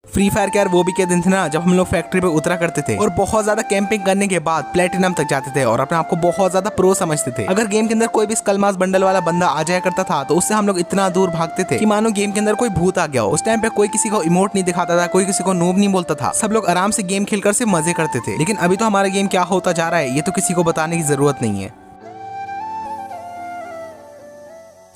Free fire के यार वो भी क्या दिन थे ना जब हम लोग फैक्ट्री पे उतरा करते थे और बहुत ज्यादा कैंपिंग करने के बाद प्लेटिनम तक जाते थे और अपने आप को बहुत ज्यादा प्रो समझते थे। अगर गेम के अंदर कोई भी स्कल मास बंडल वाला बंदा आ जाया करता था तो उससे हम लोग इतना दूर भागते थे कि मानो गेम के अंदर कोई भूत आ गया हो। उस टाइम पे कोई किसी को इमोट नहीं दिखाता था, कोई किसी को नूब नहीं बोलता था, सब लोग आराम से गेम खेलकर से मजे करते थे। लेकिन अभी तो हमारा गेम क्या होता जा रहा है ये तो किसी को बताने की जरूरत नहीं है।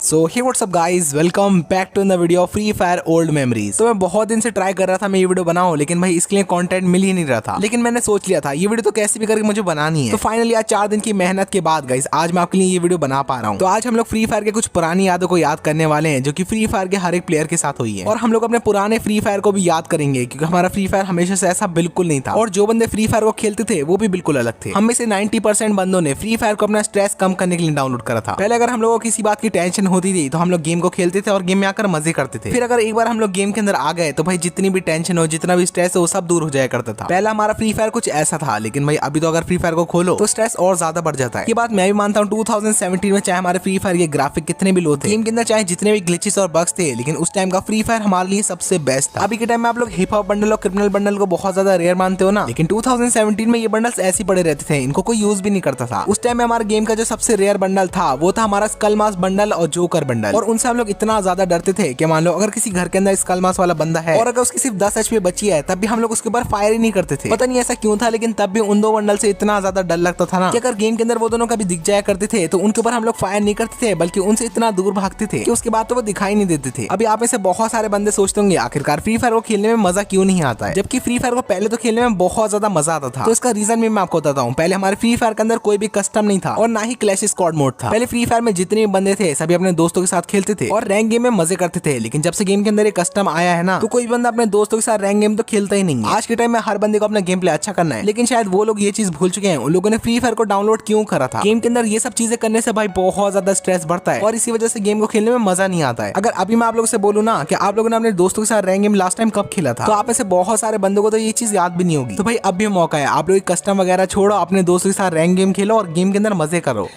So hey what's up guys, welcome back to the video Free Fire old memories. तो मैं बहुत दिन से ट्राई कर रहा था मैं ये वीडियो बनाऊं, लेकिन भाई इसके लिए कंटेंट मिल ही नहीं रहा था। लेकिन मैंने सोच लिया था ये वीडियो तो कैसे भी करके मुझे बनानी है। तो फाइनली आज 4 दिन की मेहनत के बाद गाइस आज मैं आपके लिए ये वीडियो बना पा रहा हूँ। तो आज हम लोग फ्री फायर के कुछ पुरानी यादों को याद करने वाले हैं जो कि फ्री फायर के हर एक प्लेयर के साथ हुई है। और हम लोग अपने पुराने फ्री फायर को भी याद करेंगे क्योंकि हमारा फ्री फायर हमेशा से ऐसा बिल्कुल नहीं था और जो बंदे फ्री फायर को खेलते थे वो भी बिल्कुल अलग थे। हम में से 90% बंदों ने फ्री फायर को अपना स्ट्रेस कम करने के लिए डाउनलोड करा था। पहले अगर हम लोगों को किसी बात की टेंशन होती थी तो हम लोग गेम को खेलते थे और गेम में आकर मजे करते थे। फिर अगर एक बार हम लोग गेम के अंदर आ गए तो भाई जितनी भी टेंशन हो, जितना भी स्ट्रेस हो, वो सब दूर हो जाया करता था। पहला हमारा फ्री फायर कुछ ऐसा था, लेकिन भाई अभी तो अगर फ्री फायर को खोलो तो स्ट्रेस और ज्यादा बढ़ जाता है। ये बात मैं भी मानता हूँ। 2017 में चाहे हमारे फ्री फायर के ग्राफिक कितने भी लो थे, गेम के अंदर चाहे जितने भी ग्लिचेस और बग्स थे, लेकिन उस टाइम का फ्री फायर हमारे लिए सबसे बेस्ट था। अभी के टाइम में आप लोग हिप हॉप बंडल और क्रिमिनल बंडल को बहुत ज्यादा रेयर मानते हो ना, लेकिन 2017 में ये बंडल्स ऐसे पड़े रहते थे, इनको कोई यूज भी नहीं करता था। उस टाइम में हमारे गेम का जो सबसे रेयर बंडल था वो था हमारा स्कल मास बंडल और जोकर बंडल। और उनसे हम लोग इतना ज्यादा डरते थे कि मान लो अगर किसी घर के अंदर स्कल मास वाला बंदा है और अगर उसकी सिर्फ 10 HP बची है तब भी हम लोग उसके ऊपर फायर ही नहीं करते थे। पता नहीं ऐसा क्यों था, लेकिन तब भी उन दो बंडल से इतना ज्यादा डर लगता था ना कि अगर गेम के अंदर वो दोनों कभी दिख जाया करते थे तो उनके ऊपर हम लोग फायर नहीं करते थे, बल्कि उनसे इतना दूर भागते थे कि उसके बाद तो वो दिखाई नहीं देते थे। अभी आप में से बहुत सारे बंदे सोचते होंगे आखिरकार फ्री फायर को खेलने में मजा क्यों नहीं आता है, जबकि फ्री फायर को पहले तो खेलने में बहुत ज्यादा मजा आता था। तो इसका रीजन भी मैं आपको बताता हूँ। पहले हमारे फ्री फायर के अंदर कोई भी कस्टम नहीं था और ना ही क्लैश स्क्वाड मोड था। पहले फ्री फायर में जितने भी बंदे थे सभी अपने दोस्तों के साथ खेलते थे और रैंक गेम में मजे करते थे। लेकिन जब से गेम के अंदर एक कस्टम आया है ना तो कोई बंदा अपने दोस्तों के साथ रैंक गेम तो खेलता ही नहीं है। आज के टाइम में हर बंदे को अपना गेम प्ले अच्छा करना है, लेकिन शायद वो लोग ये चीज भूल चुके हैं। उन लोगों ने फ्री फायर को डाउनलोड क्यों करा था। गेम के अंदर ये सब चीजें करने से भाई बहुत ज्यादा स्ट्रेस बढ़ता है और इसी वजह से गेम को खेलने में मजा नहीं आता है। अगर अभी मैं आप लोगों से बोलूं ना कि आप लोगों ने अपने दोस्तों के साथ रैंक गेम लास्ट टाइम कब खेला था, तो आप में से बहुत सारे बंदों को तो ये चीज याद भी नहीं होगी। तो भाई अब भी मौका है, आप लोग कस्टम वगैरह छोड़ो, अपने दोस्तों के साथ रैंक गेम खेलो और गेम के अंदर मजे करो।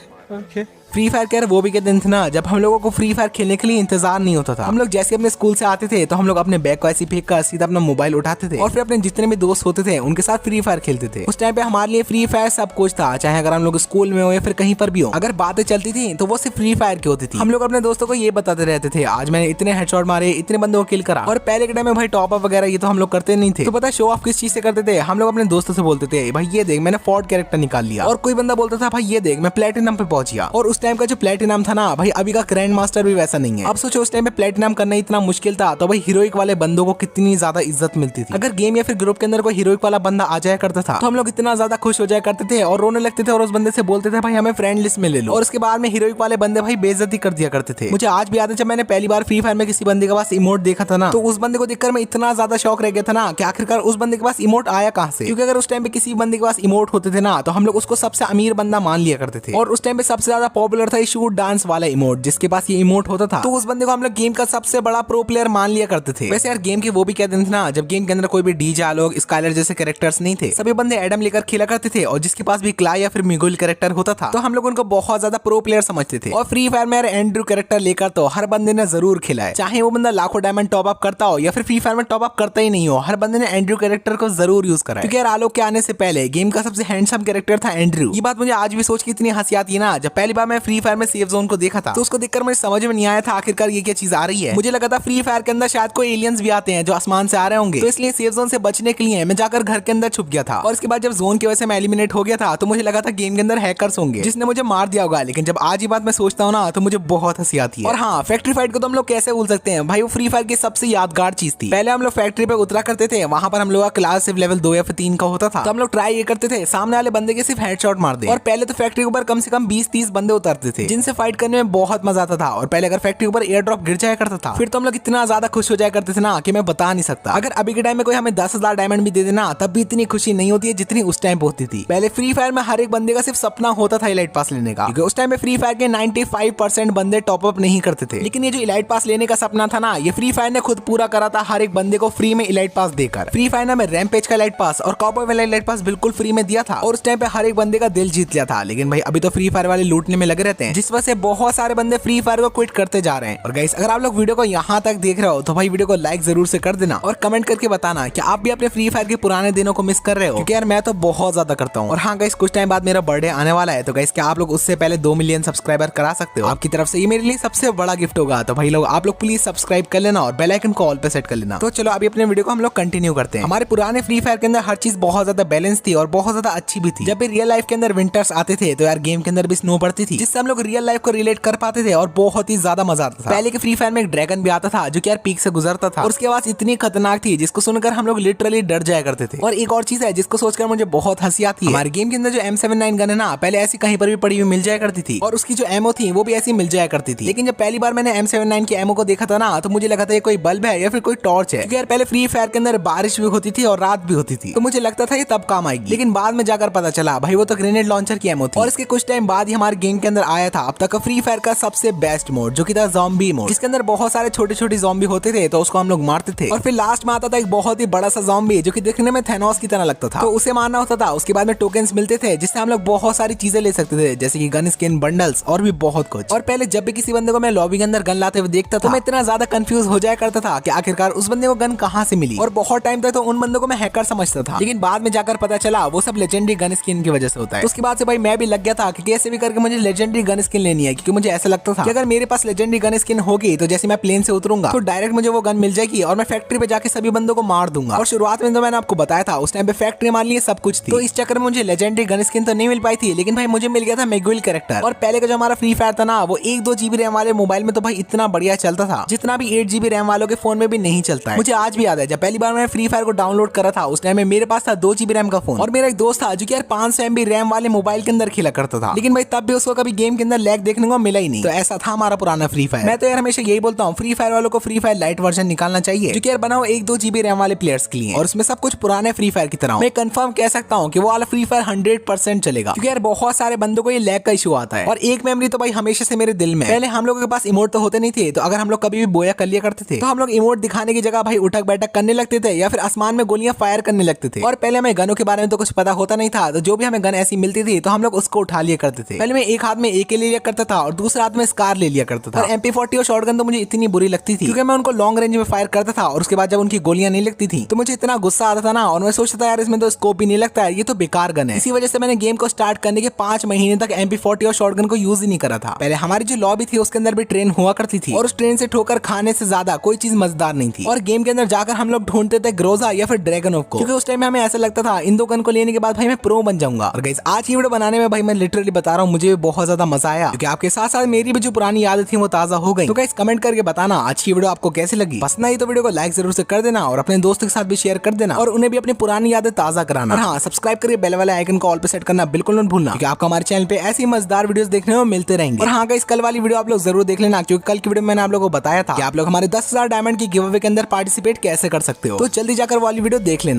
फ्री फायर के वो भी के दिन थे ना जब हम लोगों को फ्री फायर खेलने के लिए इंतजार नहीं होता था। हम लोग जैसे अपने स्कूल से आते थे तो हम लोग अपने बैग को ऐसे फेंक कर सीधा अपना मोबाइल उठाते थे और फिर अपने जितने भी दोस्त होते थे उनके साथ फ्री फायर खेलते थे। उस टाइम पे हमारे लिए फ्री फायर सब कुछ था, चाहे अगर हम लोग स्कूल में हो या फिर कहीं पर भी हो। अगर बातें चलती थी तो वो सिर्फ फ्री फायर की होती थी। हम लोग अपने दोस्तों को ये बताते रहते थे आज मैंने इतने हेडशॉट मारे, इतने बंदों को किल करा। और पहले के टाइम में भाई टॉप अप वगैरह ये तो हम लोग करते नहीं थे। तो पता शो ऑफ किस चीज से करते थे, हम लोग अपने दोस्तों से बोलते थे भाई ये देख मैंने फोर्ड कैरेक्टर निकाल लिया, और कोई बंदा बोलता था भाई ये देख मैं प्लेटिनम पे पहुंच गया। और उस टाइम का जो प्लेटिनम था ना भाई अभी का ग्रैंड मास्टर भी वैसा नहीं है। अब सोचो उस टाइम पे प्लेटिनम करना इतना मुश्किल था तो भाई हीरोइक वाले बंदों को कितनी ज्यादा इज्जत मिलती थी। अगर गेम या फिर ग्रुप के अंदर कोई हीरोइक वाला बंदा आ जाया करता था तो हम लोग इतना ज्यादा खुश हो जाया करते थे और रोने लगते थे और उस बंदे से बोलते थे भाई हमें फ्रेंड लिस्ट में ले लो। और उसके बाद में हीरोइक वाले बंदे भाई बेइज्जती कर दिया करते थे। मुझे आज भी याद है जब मैंने पहली बार फ्री फायर में किसी बंदे के पास इमोट देखा था ना तो उस बंदे को देखकर मैं इतना ज्यादा शौक रह गया था ना कि आखिरकार उस बंदे के पास इमोट आया कहां से। क्योंकि अगर उस टाइम पे किसी बंदे के पास इमोट होते थे ना तो हम लोग उसको सबसे अमीर बंदा मान लिया करते थे। और उस टाइम पे सबसे ज्यादा पॉपुलर था शूट डांस वाला इमोट, जिसके पास ये इमोट होता था तो उस बंदे को हम लोग गेम का सबसे बड़ा प्रो प्लेयर मान लिया करते थे। वैसे यार गेम के वो भी क्या दिन थे ना जब गेम के अंदर कोई भी डीजे आलोक स्काइलर जैसे कैरेक्टर्स नहीं थे, सभी बंदे एडम लेकर खेला करते थे और जिसके पास भी क्लाई या फिर मिगुल कैरेक्टर होता था तो हम लोग उनको बहुत ज्यादा प्रो प्लेयर समझते थे। और फ्री फायर में एंड्रू कैरेक्टर लेकर तो हर बंदे ने जरूर खेला है, चाहे वो बंदा लाखों डायमंड टॉप अप करता हो या फिर फ्री फायर में टॉप अप करता ही नहीं हो, हर बंदे ने एंड्रू कैरेक्टर को जरूर यूज करा है। क्योंकि यार आलोक के आने से पहले गेम का सबसे हैंडसम कैरेक्टर था एंड्रू। ये बात मुझे आज भी सोच के इतनी हंसी आती है ना। जब पहली बार मैं फ्री फायर में सेफ जोन को देखा था तो उसको देखकर मुझे समझ में नहीं आया था आखिरकार ये क्या चीज आ रही है। मुझे लगा था फ्री फायर के अंदर शायद कोई एलियंस भी आते हैं जो आसमान से आ रहे होंगे, तो इसलिए सेफ जोन से बचने के लिए मैं जाकर घर के अंदर छुप गया था। और इसके बाद जब जोन की वजह से मैं एलिमिनेट हो गया था तो मुझे लगा था गेम के अंदर हैकर्स होंगे जिसने मुझे मार दिया होगा। लेकिन जब आज ये बात मैं सोचता हूँ ना तो मुझे बहुत हंसी आती है। और हाँ, फैक्ट्री फाइट को तो हम लोग कैसे भूल सकते हैं भाई, वो फ्री फायर की सबसे यादगार चीज थी। पहले हम लोग फैक्ट्री पे उतरा करते थे, वहां पर हम लोग का क्लास सिर्फ लेवल 2 या फिर 3 का होता था, तो हम लोग ट्राई ये करते थे सामने वाले बंदे के सिर्फ हेडशॉट मार दे। और पहले तो फैक्ट्री के ऊपर कम से कम 20-30 बंदे उतरते थे जिनसे फाइट करने में बहुत मजा आता था। और पहले अगर फैक्ट्री के ऊपर एयर ड्रॉप गिर जाया करता था फिर तो हम लोग इतना ज्यादा खुश हो जाया करते थे ना कि मैं बता नहीं सकता। अगर अभी के टाइम में कोई हमें 10,000 डायमंड भी दे देना तब भी इतनी खुशी नहीं होती है जितनी उस टाइम होती थी। पहले फ्री फायर में हर एक बंदे का सिर्फ सपना होता था इलाइट पास लेने का, क्योंकि उस टाइम में फ्री फायर के 95% बंदे टॉप अप नहीं करते थे। लेकिन ये जो इलाइट पास लेने का सपना था ना ये फ्री फायर ने खुद पूरा करा था हर एक बंदे को फ्री में इलाइट पास देकर। फ्री फायर ने हमें रैम्पेज का इलाइट पास और कॉपर वाला इलाइट पास बिल्कुल फ्री में दिया था और उस टाइम पे हर एक बंदे का दिल जीत लिया था। लेकिन भाई अभी तो फ्री फायर वाले लूटने में लगे लगे रहते हैं, जिस वजह से बहुत सारे बंदे फ्री फायर को क्विट करते जा रहे हैं। और गाइस अगर आप लोग वीडियो को यहाँ तक देख रहे हो तो भाई वीडियो को लाइक जरूर से कर देना और कमेंट करके बताना कि आप भी अपने फ्री फायर के पुराने दिनों को मिस कर रहे हो, क्योंकि यार मैं तो बहुत ज्यादा करता हूँ। और हाँ गाइस कुछ टाइम बाद मेरा बर्थडे आने वाला है, तो गाइस क्या आप लोग उससे पहले 2 मिलियन सब्सक्राइबर करा सकते हो? आपकी तरफ से ये मेरे लिए सबसे बड़ा गिफ्ट होगा। तो भाई लोग आप लोग प्लीज सब्सक्राइब कर लेना और बेल आइकन को ऑल पे सेट कर लेना। तो चलो अभी अपने वीडियो को हम लोग कंटिन्यू करते हैं। हमारे पुराने फ्री फायर के अंदर हर चीज बहुत ज्यादा बैलेंस थी और बहुत ज्यादा अच्छी भी थी। जब भी रियल लाइफ के अंदर विंटर्स आते थे तो यार गेम के अंदर भी स्नो पड़ती थी, जिससे हम लोग रियल लाइफ को रिलेट कर पाते थे और बहुत ही ज्यादा मजा आता था। पहले के फ्री फायर में एक ड्रैगन भी आता था जो कि यार पीक से गुजरता था और उसकी आवाज इतनी खतरनाक थी जिसको सुनकर हम लोग लिटरली डर जाया करते थे। और एक और चीज है जिसको सोचकर मुझे बहुत हंसी आती है, हमारे गेम के अंदर जो M79 गन है ना, पहले ऐसी कहीं पर भी पड़ी हुई मिल जाया करती थी और उसकी जो एमओ थी वो भी ऐसी मिल जाया करती थी। लेकिन जब पहली बार मैंने M79 की एमओ को देखा था ना, तो मुझे लगा था ये कोई बल्ब है या फिर कोई टॉर्च है, क्योंकि यार पहले फ्री फायर के अंदर बारिश भी होती थी और रात भी होती थी, तो मुझे लगता था ये तब काम आएगी। लेकिन बाद में जाकर पता चला भाई वो तो ग्रेनेड लॉन्चर की एमओ थी। और इसके कुछ टाइम बाद ही हमारे गेम के अंदर आया था अब तक का फ्री फायर का सबसे बेस्ट मोड, जो कि था ज़ॉम्बी मोड, जिसके अंदर बहुत सारे छोटे छोटे ज़ॉम्बी होते थे, तो उसको हम लोग मारते थे। और फिर लास्ट में आता था एक बहुत ही बड़ा सा ज़ॉम्बी जो कि देखने में थैनोस की तरह लगता था, तो उसे मारना होता था। उसके बाद में टोकन्स मिलते थे जिससे हम लोग बहुत सारी चीजें ले सकते थे, जैसे कि गन स्किन, बंडल्स और भी बहुत कुछ। और पहले जब भी किसी बंदे को मैं लॉबी के अंदर गन लाते हुए देखता था तो मैं इतना ज्यादा कंफ्यूज हो जाया करता था कि आखिरकार उस बंदे को गन कहां से मिली। और बहुत टाइम तक तो उन बंदों को मैं हैकर समझता था, लेकिन बाद में जाकर पता चला वो सब लेजेंडरी गन स्किन की वजह से होता है। तो उसके बाद से भाई मैं भी लग गया था कि कैसे भी करके मुझे लेजेंडरी गन स्किन लेनी है, क्योंकि मुझे ऐसा लगता था कि अगर मेरे पास लेजेंडरी गन स्किन होगी तो जैसे मैं प्लेन से उतरूंगा तो डायरेक्ट मुझे वो गन मिल जाएगी और मैं फैक्ट्री पे जाके सभी बंदों को मार दूंगा। और शुरुआत में तो मैंने आपको बताया था उस टाइम पे फैक्ट्री हमारे लिए सब कुछ थी, तो इस चक्कर में मुझे लेजेंडरी गन स्किन तो नहीं मिल पाई थी, लेकिन भाई मुझे मिल गया था मिगुएल कैरेक्टर। और पहले का जो हमारा फ्री फायर था ना, वो 1-2 GB रैम वाले मोबाइल में तो भाई इतना बढ़िया चलता था जितना भी 8 GB रैम वालों के फोन में भी नहीं चलता है। मुझे आज भी याद है जब पहली बार मैंने फ्री फायर को डाउनलोड करा था, उस टाइम में मेरे पास था 2 GB रैम का फोन और मेरा एक दोस्त था जो कि यार 500 MB रैम वाले मोबाइल के अंदर खेला करता था, लेकिन भाई तब भी उसको कभी गेम के अंदर लैग देखने को मिला ही नहीं। तो ऐसा था हमारा पुराना फ्री फायर। मैं तो यार हमेशा यही बोलता हूँ फ्री फायर वालों को फ्री फायर लाइट वर्जन निकालना चाहिए, जो कि यार बनाओ 1-2 GB रैम वाले प्लेयर्स के लिए और उसमें सब कुछ पुराने फ्री फायर की तरह। मैं कंफर्म कह सकता हूँ कि वो वाला फ्री फायर 100% चलेगा, क्योंकि यार बहुत सारे बंदों को ये लैग का इशू आता है। और एक मेमोरी तो भाई हमेशा से मेरे दिल में, पहले हम लोगों के पास इमोट तो होते नहीं थे, तो अगर हम लोग कभी भी बोया कर लिया करते थे तो हम लोग इमोट दिखाने की जगह भाई उठक बैठक करने लगते थे या फिर आसमान में गोलियां फायर करने लगते थे। और पहले हमें गनों के बारे में तो कुछ पता होता नहीं था, तो जो भी हमें गन ऐसी मिलती थी तो हम लोग उसको उठा लिया करते थे। पहले मैं एक हाथ में AK ले लिया करता था और दूसरे हाथ में स्कार ले लिया करता था। और MP40 और शॉटगन तो मुझे इतनी बुरी लगती थी, क्योंकि मैं उनको लॉन्ग रेंज में फायर करता था और उसके बाद जब उनकी गोलियां नहीं लगती थी तो मुझे इतना गुस्सा आता था ना, और मैं सोचता था यार इसमें तो स्कोप ही नहीं लगता है, ये तो बेकार गन है। इसी वजह से मैंने गेम को स्टार्ट करने के 5 महीने तक MP40 और शॉटगन को यूज ही नहीं करा था। पहले हमारी जो लॉबी थी उसके अंदर भी ट्रेन हुआ करती थी और उस ट्रेन से ठोकर खाने से ज्यादा कोई चीज मजेदार नहीं थी। और गेम के अंदर जाकर हम लोग ढूंढते थे ग्रोजा या फिर ड्रैगनोफ को, क्योंकि उस टाइम में हमें ऐसा लगता था इन 2 गन को लेने के बाद भाई मैं प्रो बन जाऊंगा। और गाइस आज की वीडियो बनाने में भाई मैं लिटरली बता रहा हूँ मुझे बहुत ज्यादा मजा आया, क्योंकि आपके साथ साथ मेरी भी जो पुरानी यादें थी वो ताजा हो गई। तो गाइस कमेंट करके बताना आज की वीडियो आपको कैसी लगी। पसंद आई तो वीडियो को लाइक जरूर से कर देना और अपने दोस्तों के साथ भी शेयर कर देना और उन्हें भी अपनी पुरानी यादें ताजा कराना। और हाँ, सब्सक्राइब करके बेल वाले आइकन को ऑल पे सेट करना बिल्कुल मत भूलना, क्योंकि आपको हमारे चैनल पे ऐसी मजेदार वीडियोस देखने को मिलते रहेंगे। और हाँ गाइस कल वाली वीडियो आप लोग जरूर देख लेना, क्योंकि कल की वीडियो में मैंने आप लोगों को बताया था कि आप लोग हमारे 10,000 डायमंड की गिव अवे के अंदर पार्टिसिपेट कैसे कर सकते हो, तो जल्दी जाकर वाली वीडियो देख लेना।